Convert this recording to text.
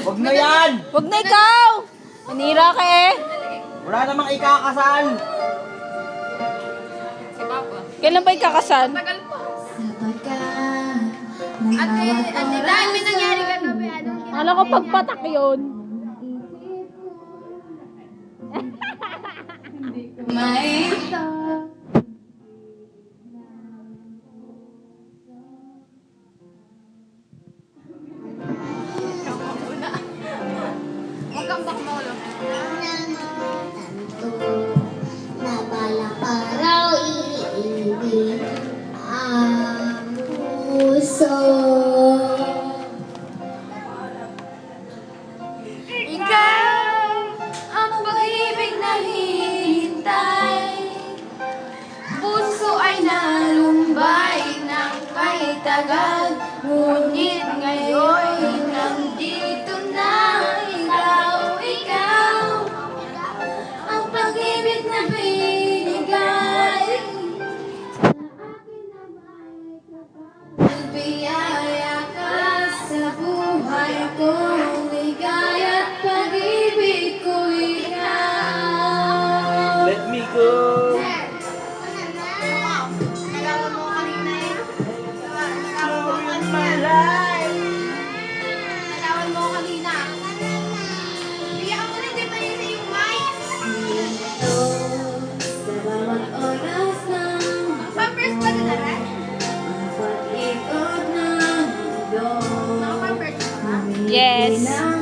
Huwag na yan! Huwag na ikaw! Manira ka eh. Wala namang ikakasal! Kailan ba ikakasal? Tagal pa. Ate, dahil may nangyari ka na, Alam ko pagpatak yun. may huwag kang bakmolo. Na bala paraw iibig ang puso. Ikaw ang pag-ibig na hinihintay. Puso ay nalumbay ng kahit tagal. Ngunit ngayon nandito na ikaw ang pag-ibig na binigay. Biyaya ka sa buhay ko, ligaya at pag-ibig ko ikaw. Let me go! Nagawa mo kanina eh. My life! Nagawan mo kanina. Biyak mo rin, di ba yun yung mic? Ito sa bawat oras ng Pampers pa din rin? pag-ikot ng mundo. Naka-pampers ka ba? Yes. Kailangan